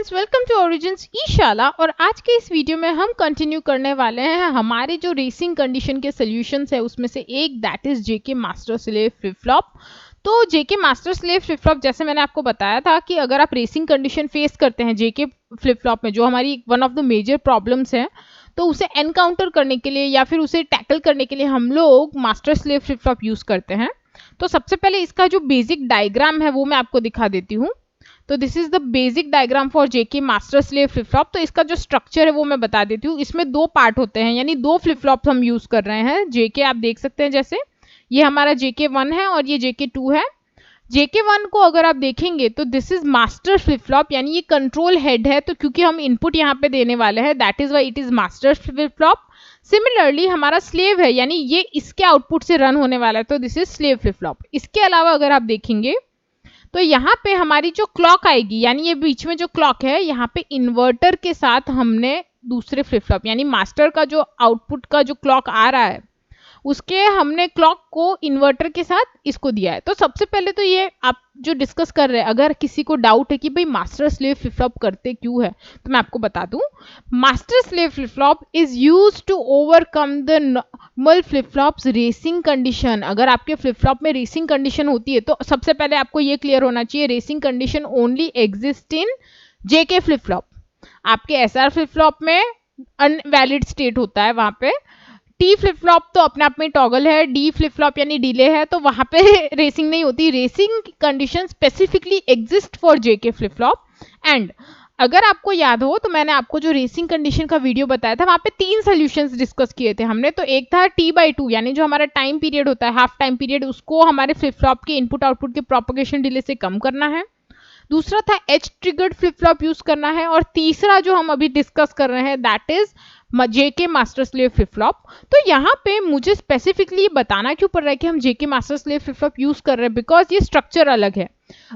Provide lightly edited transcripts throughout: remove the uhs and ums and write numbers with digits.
Friends, welcome to origins ईशाला। और आज के इस वीडियो में हम कंटिन्यू करने वाले हैं हमारे जो रेसिंग कंडीशन के सॉल्यूशंस है उसमें से एक, that is JK master slave flip flop. तो जेके मास्टर स्लेव फ्लिप फ्लॉप, जैसे मैंने आपको बताया था कि अगर आप रेसिंग कंडीशन फेस करते हैं जेके फ्लिप फ्लॉप में, जो हमारी one of the major problems है, तो उसे एनकाउंटर करने के लिए या फिर उसे टैकल करने के लिए हम लोग master slave flip flop use करते हैं। तो सबसे पहले इसका जो बेसिक डायग्राम है वो मैं आपको दिखा देती हूँ। तो this is the basic diagram for JK master slave flip flop. तो इसका जो स्ट्रक्चर है वो मैं बता देती हूँ। इसमें दो पार्ट होते हैं, यानी दो फ्लिप फ्लॉप हम यूज कर रहे हैं। जेके आप देख सकते हैं, जैसे ये हमारा जेके 1 है और ये जेके 2 है। जेके 1 को अगर आप देखेंगे तो this is master flip flop, यानी ये कंट्रोल हेड है। तो क्योंकि हम इनपुट यहाँ पे देने वाले हैं, that is why it is master flip flop. Similarly हमारा स्लेव है, यानी ये इसके आउटपुट से रन होने वाला है, तो this is slave flip flop. इसके अलावा अगर आप देखेंगे तो यहाँ पे हमारी जो क्लॉक आएगी, यानी ये बीच में जो क्लॉक है, यहाँ पे इन्वर्टर के साथ हमने दूसरे फ्लिप फ्लॉप, यानी मास्टर का जो आउटपुट का जो क्लॉक आ रहा है उसके हमने क्लॉक को इन्वर्टर के साथ इसको दिया है। तो सबसे पहले तो ये आप जो डिस्कस कर रहे हैं, अगर किसी को डाउट है कि भाई मास्टर स्लेव फ्लिप फ्लॉप करते क्यों है, तो मैं आपको बता दूं। Master slave flip flop is used to overcome the normal flip flops racing condition. अगर आपके फ्लिप फ्लॉप में रेसिंग कंडीशन होती है तो सबसे पहले आपको ये क्लियर होना चाहिए, racing condition only exist in JK flip flop. आपके एसआर फ्लिप फ्लॉप में अनवैलिड स्टेट होता है, वहां पे टी फ्लिप फ्लॉप तो अपने आप में टॉगल है, डी फ्लिप फ्लॉप यानी डिले है, तो वहां पे रेसिंग नहीं होती। Racing condition specifically exist for JK flip flop. And अगर आपको याद हो तो मैंने आपको जो रेसिंग कंडीशन का वीडियो बताया था, वहां पे 3 सॉल्यूशंस डिस्कस किए थे हमने। तो एक था T/2, यानी जो हमारा टाइम पीरियड होता है, हाफ टाइम पीरियड, उसको हमारे फ्लिप फ्लॉप के इनपुट आउटपुट के प्रोपगेशन डिले से कम करना है। दूसरा था H triggered flip flop use करना है। और तीसरा जो हम अभी डिस्कस कर रहे हैं, that is JK master slave flip flop. तो यहाँ पे मुझे स्पेसिफिकली बताना क्यों पड़ रहा है कि हम JK master slave flip flop use कर रहे हैं, बिकॉज ये स्ट्रक्चर अलग है।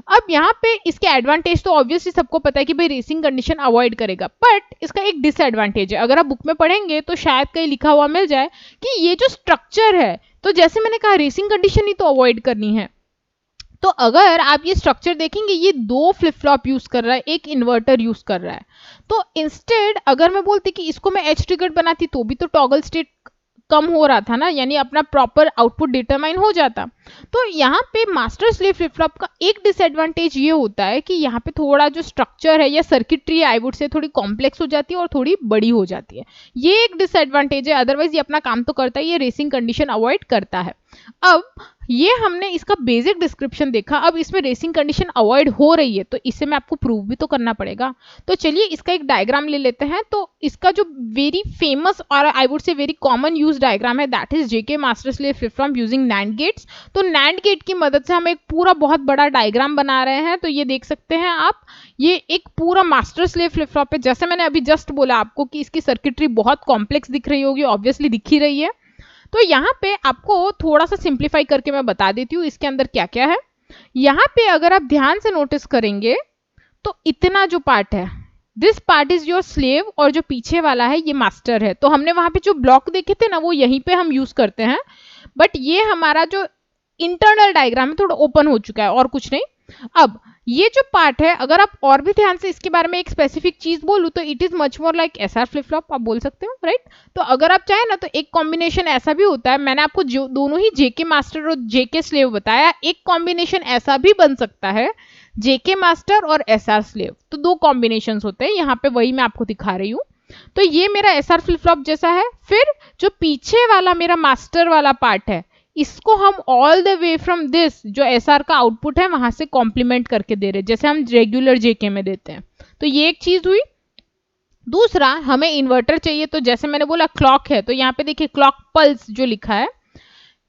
अब यहाँ पे इसके एडवांटेज तो ऑब्वियसली सबको पता है कि भाई रेसिंग कंडीशन अवॉइड करेगा, बट इसका एक डिसएडवांटेज है। अगर आप बुक में पढ़ेंगे तो शायद कहीं लिखा हुआ मिल जाए कि ये जो स्ट्रक्चर है, तो जैसे मैंने कहा रेसिंग कंडीशन ही तो अवॉइड करनी है। तो अगर आप ये स्ट्रक्चर देखेंगे, ये 2 फ्लिप फ्लॉप यूज कर रहा है, एक इन्वर्टर यूज कर रहा है। तो इंस्टेड अगर मैं बोलती कि इसको मैं एच ट्रिगर्ड बनाती तो भी तो टॉगल स्टेट कम हो रहा था ना, यानी अपना प्रॉपर आउटपुट डिटरमाइन हो जाता। तो यहाँ पे मास्टर स्लेव फ्लिप फ्लॉप का एक डिसएडवांटेज ये होता है कि यहाँ पे थोड़ा जो स्ट्रक्चर है या सर्किटरी आई वुड से थोड़ी कॉम्प्लेक्स हो जाती है और थोड़ी बड़ी हो जाती है। ये एक डिसएडवांटेज है, अदरवाइज ये अपना काम तो करता है, ये रेसिंग कंडीशन अवॉइड करता है। अब ये हमने इसका बेसिक डिस्क्रिप्शन देखा। अब इसमें रेसिंग कंडीशन अवॉइड हो रही है तो इसे मैं आपको प्रूव भी तो करना पड़ेगा। तो चलिए इसका एक डायग्राम ले लेते हैं। तो इसका जो वेरी फेमस और I would say very common use diagram है, that is JK master slave flip flop using NAND gates. तो नैंड गेट की मदद से हम एक पूरा बहुत बड़ा डायग्राम बना रहे हैं। तो ये देख सकते हैं आप, ये एक पूरा मास्टर स्लेव फ्लिप फ्लॉप है। जैसे मैंने अभी जस्ट बोला आपको कि इसकी सर्किटरी बहुत कॉम्प्लेक्स दिख रही होगी, ऑब्वियसली दिख ही रही है। तो यहाँ पे आपको थोड़ा सा सिंप्लीफाई करके मैं बता देती हूँ इसके अंदर क्या क्या है। यहाँ पे अगर आप ध्यान से नोटिस करेंगे तो इतना जो पार्ट है, this part is your slave, और जो पीछे वाला है ये मास्टर है। तो हमने वहां पे जो ब्लॉक देखे थे ना, वो यहीं पे हम यूज करते हैं। बट ये हमारा जो इंटरनल डायग्राम है थोड़ा ओपन हो चुका है, और कुछ नहीं। अब ये जो पार्ट है, अगर आप और भी ध्यान से इसके बारे में एक स्पेसिफिक चीज बोलूं तो it is much more like SR flip flop, आप बोल सकते हो, राइट। तो अगर आप चाहें ना तो एक कॉम्बिनेशन ऐसा भी होता है, मैंने आपको जो दोनों ही जेके मास्टर और जेके स्लेव बताया, एक कॉम्बिनेशन ऐसा भी बन सकता है जेके मास्टर और एसआर स्लेव। तो 2 कॉम्बिनेशन होते हैं, यहाँ पे वही मैं आपको दिखा रही हूँ। तो ये मेरा एसआर फ्लिप फ्लॉप जैसा है। फिर जो पीछे वाला मेरा मास्टर वाला पार्ट है, इसको हम all the way from this जो एसआर का आउटपुट है वहां से कॉम्प्लीमेंट करके दे रहे हैं, जैसे हम रेगुलर जेके में देते हैं। तो ये एक चीज हुई। दूसरा, हमें इन्वर्टर चाहिए, तो जैसे मैंने बोला क्लॉक है, तो यहाँ पे देखिए क्लॉक पल्स जो लिखा है,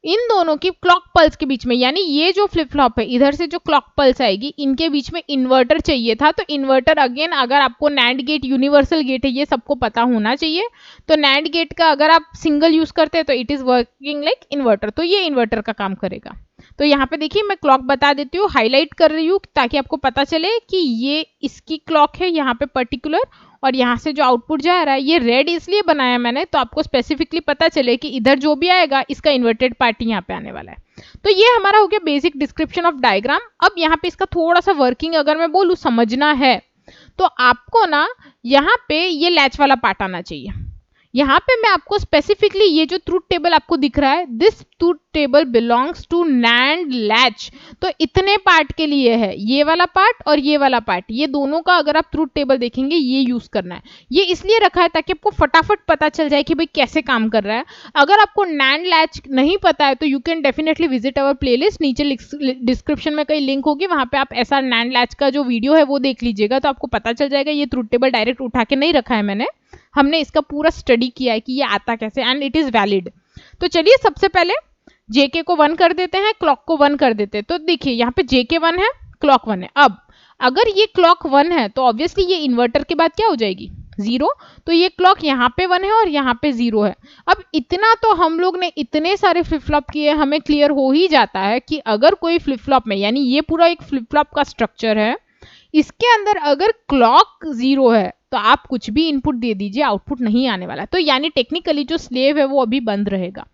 इन दोनों की क्लॉक पल्स के बीच में, यानी ये जो फ्लिप फ्लॉप है इधर से जो क्लॉक पल्स आएगी, इनके बीच में इन्वर्टर चाहिए था। तो इन्वर्टर अगेन, अगर आपको नैंड गेट यूनिवर्सल गेट है, ये सबको पता होना चाहिए। तो नैंड गेट का अगर आप सिंगल यूज करते हैं तो it is working like inverter, तो ये इन्वर्टर का काम करेगा। तो यहाँ पे देखिए मैं क्लॉक बता देती हूँ, हाईलाइट कर रही हूँ ताकि आपको पता चले कि ये इसकी क्लॉक है यहाँ पे पर्टिकुलर, और यहाँ से जो आउटपुट जा रहा है ये रेड इसलिए बनाया मैंने, तो आपको स्पेसिफिकली पता चले कि इधर जो भी आएगा इसका इन्वर्टेड पार्टी यहाँ पे आने वाला है। तो ये हमारा हो गया बेसिक डिस्क्रिप्शन ऑफ डायग्राम। अब यहाँ पे इसका थोड़ा सा वर्किंग अगर मैं बोलूँ समझना है, तो आपको ना यहाँ पे ये लैच वाला पार्ट आना चाहिए। यहाँ पे मैं आपको स्पेसिफिकली ये जो ट्रूथ टेबल आपको दिख रहा है, this truth table belongs to NAND latch, तो इतने पार्ट के लिए है, ये वाला पार्ट और ये वाला पार्ट, ये दोनों का अगर आप ट्रूथ टेबल देखेंगे ये यूज करना है। ये इसलिए रखा है ताकि आपको फटाफट पता चल जाए कि भाई कैसे काम कर रहा है। अगर आपको नैंड लैच नहीं पता है तो you can definitely visit our playlist, नीचे डिस्क्रिप्शन में कई लिंक होगी, वहां पे आप ऐसा नैंड लैच का जो वीडियो है वो देख लीजिएगा, तो आपको पता चल जाएगा। ये ट्रूथ टेबल डायरेक्ट उठा के नहीं रखा है मैंने, हमने इसका पूरा स्टडी किया है कि ये आता कैसे, एंड इट इज वैलिड। तो चलिए सबसे पहले जेके को 1 कर देते हैं, क्लॉक को 1 कर देते हैं। तो देखिए यहाँ पे जेके 1 है, क्लॉक 1 है। अब अगर ये क्लॉक 1 है तो ऑब्वियसली ये इन्वर्टर के बाद क्या हो जाएगी, 0। तो ये क्लॉक यहाँ पे 1 है और यहाँ पे 0 है। अब इतना तो हम लोग ने इतने सारे फ्लिप फ्लॉप किए, हमें क्लियर हो ही जाता है कि अगर कोई फ्लिप फ्लॉप में, यानी ये पूरा एक फ्लिप फ्लॉप का स्ट्रक्चर है, इसके अंदर अगर क्लॉक 0 है तो आप कुछ भी इनपुट दे दीजिए, आउटपुट नहीं आने वाला। तो यानी टेक्निकली जो स्लेव है वो अभी बंद रहेगा।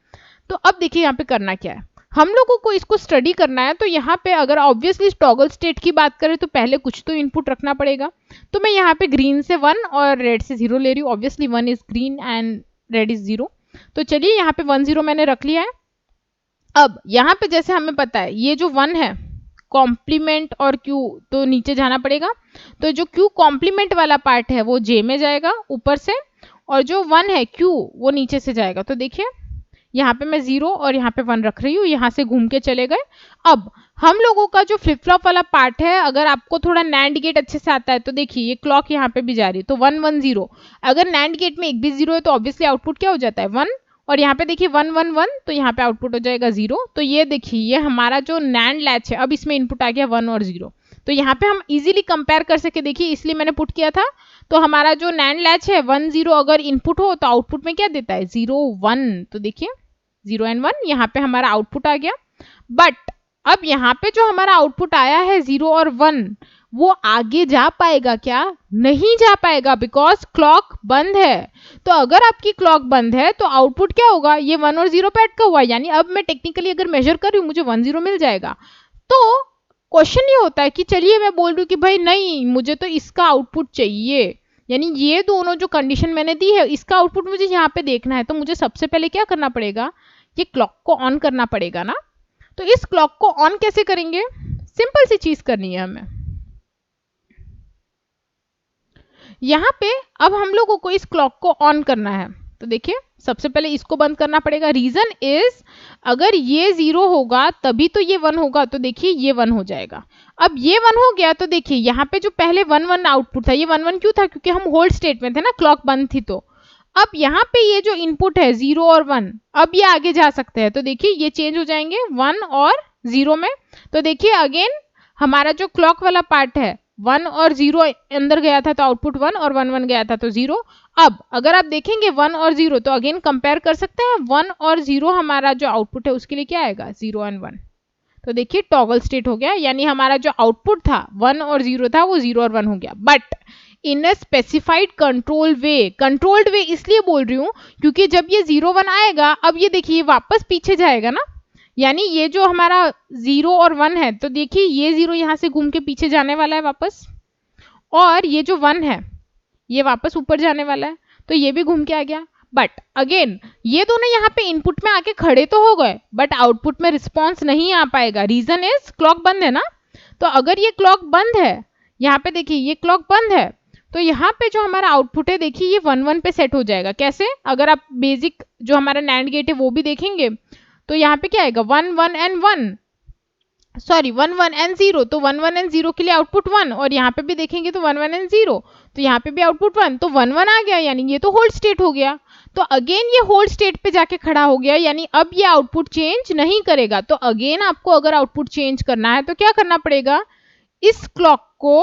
तो अब देखिए यहाँ पे करना क्या है, हम लोगों को इसको स्टडी करना है। तो यहाँ पे अगर ऑब्वियसली टॉगल स्टेट की बात करें तो पहले कुछ तो इनपुट रखना पड़ेगा। तो मैं यहाँ पे ग्रीन से 1 और रेड से 0 ले रही हूँ। Obviously 1 is green and red is 0। तो चलिए यहाँ पे 1 0 मैंने रख लिया है। अब यहाँ पे जैसे हमें पता है ये जो 1 है कॉम्प्लीमेंट और क्यू, तो नीचे जाना पड़ेगा। तो जो क्यू कॉम्प्लीमेंट वाला पार्ट है वो जे में जाएगा ऊपर से, और जो 1 है क्यू वो नीचे से जाएगा। तो देखिए यहाँ पे मैं 0 और यहाँ पे 1 रख रही हूँ, यहाँ से घूम के चले गए। अब हम लोगों का जो फ्लिप फ्लॉप वाला पार्ट है, अगर आपको थोड़ा नैंड गेट अच्छे से आता है तो देखिए ये क्लॉक यहाँ पे भी जा रही है, तो 1 1 0। अगर नैंड गेट में एक भी 0 है तो ऑब्वियसली आउटपुट क्या हो जाता है, 1। और यहाँ पे देखिए 1 1 1, तो यहाँ पे आउटपुट हो जाएगा 0। तो ये देखिए ये हमारा जो नैंड लैच है, अब इसमें इनपुट आ गया 1 और 0। तो यहाँ पे हम इजीली कंपेयर कर सके, देखिए इसलिए मैंने पुट किया था। तो हमारा जो नैंड लैच है 1 0 अगर इनपुट हो तो आउटपुट में क्या देता है, 0 1। तो देखिए 0 एंड 1, यहाँ पे हमारा आउटपुट आ गया। बट अब यहाँ पे जो हमारा आउटपुट आया है 0 और 1, वो आगे जा पाएगा क्या, नहीं जा पाएगा, बिकॉज क्लॉक बंद है। तो अगर आपकी क्लॉक बंद है तो आउटपुट क्या होगा, ये 1 और 0 पे अटका हुआ है, यानी अब मैं टेक्निकली अगर मेजर कर रही हूँ मुझे 1 0 मिल जाएगा। तो क्वेश्चन ये होता है कि चलिए मैं बोल रही हूँ कि भाई नहीं, मुझे तो इसका आउटपुट चाहिए, यानी ये दोनों जो कंडीशन मैंने दी है इसका आउटपुट मुझे यहाँ पे देखना है। तो मुझे सबसे पहले क्या करना पड़ेगा, ये क्लॉक को ऑन करना पड़ेगा ना। तो इस क्लॉक को ऑन कैसे करेंगे, सिंपल सी चीज करनी है हमें। यहाँ पे अब हम लोगों को इस क्लॉक को ऑन करना है। तो देखिए सबसे पहले इसको बंद करना पड़ेगा। रीजन इज, अगर ये 0 होगा तभी तो ये 1 होगा। तो देखिए ये 1 हो जाएगा। अब ये 1 हो गया तो देखिए यहाँ पे जो पहले 1 1 आउटपुट था, ये 1 1 क्यों था, क्योंकि हम होल्ड स्टेट में थे ना, क्लॉक बंद थी। तो अब यहाँ पे ये जो इनपुट है 0 और 1, अब ये आगे जा सकते हैं। तो देखिए ये चेंज हो जाएंगे 1 और 0 में। तो देखिए अगेन हमारा जो क्लॉक वाला पार्ट है 1 और 0 अंदर गया था तो आउटपुट 1, और 1 1 गया था तो 0। अब अगर आप देखेंगे 1 और 0 तो अगेन कंपेयर कर सकते हैं। 1 और 0 हमारा जो आउटपुट है उसके लिए क्या आएगा, 0 एंड 1। तो देखिए टॉगल स्टेट हो गया, यानी हमारा जो आउटपुट था 1 और 0 था वो 0 और 1 हो गया। But in a specified control way, controlled way इसलिए बोल रही हूँ क्योंकि जब ये 0 1 आएगा, अब ये देखिए वापस पीछे जाएगा ना, यानी ये जो हमारा 0 और 1 है, तो देखिए ये 0 यहाँ से घूम के पीछे जाने वाला है वापस, और ये जो 1 है ये वापस ऊपर जाने वाला है, तो ये भी घूम के आ गया। बट अगेन ये दोनों यहाँ पे इनपुट में आके खड़े तो हो गए, बट आउटपुट में रिस्पॉन्स नहीं आ पाएगा। रीजन इज क्लॉक बंद है ना। तो अगर ये क्लॉक बंद है, यहाँ पे देखिए ये क्लॉक बंद है, तो यहाँ पे जो हमारा आउटपुट है देखिए ये 1 1 पे सेट हो जाएगा। कैसे, अगर आप बेसिक जो हमारा नैंड गेट है वो भी देखेंगे तो यहाँ पे क्या आएगा, 1 1 एंड 1, सॉरी 1 1 एंड 0। तो 1 1 एंड 0 के लिए आउटपुट 1, और यहाँ पे भी देखेंगे तो 1 1 एंड 0, तो यहाँ पे भी आउटपुट 1। तो 1 1 आ गया, यानी ये तो होल्ड स्टेट हो गया। तो अगेन ये होल्ड स्टेट पे जाके खड़ा हो गया, यानी अब ये आउटपुट चेंज नहीं करेगा। तो अगेन आपको अगर आउटपुट चेंज करना है तो क्या करना पड़ेगा, इस क्लॉक को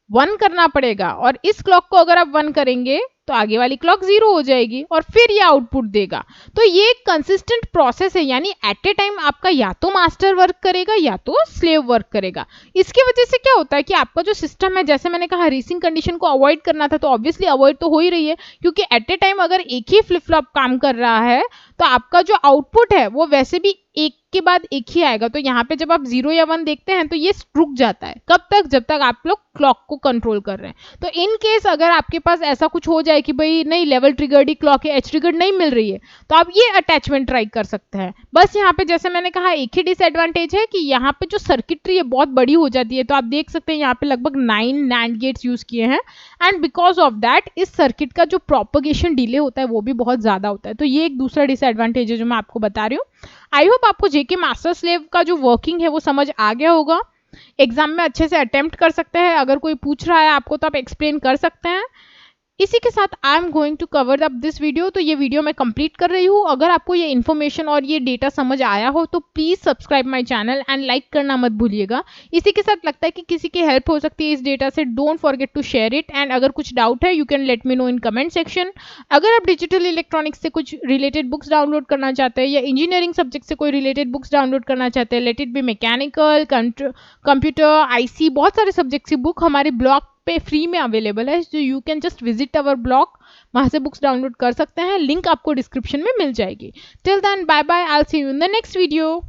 1 करना पड़ेगा, और इस क्लॉक को अगर आप 1 करेंगे तो आगे वाली क्लॉक 0 हो जाएगी और फिर ये आउटपुट देगा। तो ये एक कंसिस्टेंट प्रोसेस है, यानी एट ए टाइम आपका या तो मास्टर वर्क करेगा या तो स्लेव वर्क करेगा। इसकी वजह से क्या होता है कि आपका जो सिस्टम है, जैसे मैंने कहा रेसिंग कंडीशन को अवॉइड करना था, तो ऑब्वियसली अवॉइड तो हो ही रही है, क्योंकि एट ए टाइम अगर एक ही फ्लिप फ्लॉप काम कर रहा है तो आपका जो आउटपुट है वो वैसे भी एक के बाद एक ही आएगा। तो यहाँ पे जब आप 0 या 1 देखते हैं तो ये रुक जाता है। कब तक? जब तक आप लोग क्लॉक को कंट्रोल कर रहे हैं। तो इन केस अगर आपके पास ऐसा कुछ हो जाए कि भाई नहीं लेवल ट्रिगर्ड ही क्लॉक है, एज ट्रिगर्ड नहीं मिल रही है, तो आप ये अटैचमेंट ट्राई कर सकते हैं। बस यहाँ पे जैसे मैंने कहा एक ही डिसएडवांटेज है कि यहाँ पे जो सर्किटरी है बहुत बड़ी हो जाती है। तो आप देख सकते हैं यहाँ पे लगभग 9 नैंड गेट्स यूज किए हैं एंड बिकॉज ऑफ दैट इस सर्किट का जो प्रोपगेशन डिले होता है वो भी बहुत ज्यादा होता है। तो ये एक दूसरा डिसएडवांटेज है जो मैं आपको बता रही हूँ। आई होप आपको जेके मास्टर स्लेव का जो वर्किंग है वो समझ आ गया होगा। एग्जाम में अच्छे से अटेम्प्ट कर सकते हैं। अगर कोई पूछ रहा है आपको तो आप एक्सप्लेन कर सकते हैं। इसी के साथ I am going to cover up this video. तो ये वीडियो मैं कंप्लीट कर रही हूँ। अगर आपको ये इन्फॉर्मेशन और ये डेटा समझ आया हो तो please subscribe my channel and like करना मत भूलिएगा। इसी के साथ लगता है कि किसी की हेल्प हो सकती है इस डेटा से, don't forget to share it. And अगर कुछ डाउट है you can let me know in comment section. अगर आप डिजिटल इलेक्ट्रॉनिक्स से कुछ रिलेटेड बुक्स डाउनलोड करना चाहते हैं या इंजीनियरिंग सब्जेक्ट से कोई रिलेटेड बुक्स डाउनलोड करना चाहते हैं, let it be mechanical, computer, IC, बहुत सारे सब्जेक्ट्स की बुक हमारे ब्लॉग पे फ्री में अवेलेबल है। तो you can just visit our blog, वहां से बुक्स डाउनलोड कर सकते हैं। लिंक आपको डिस्क्रिप्शन में मिल जाएगी। Till then bye bye, I will see you in the next video.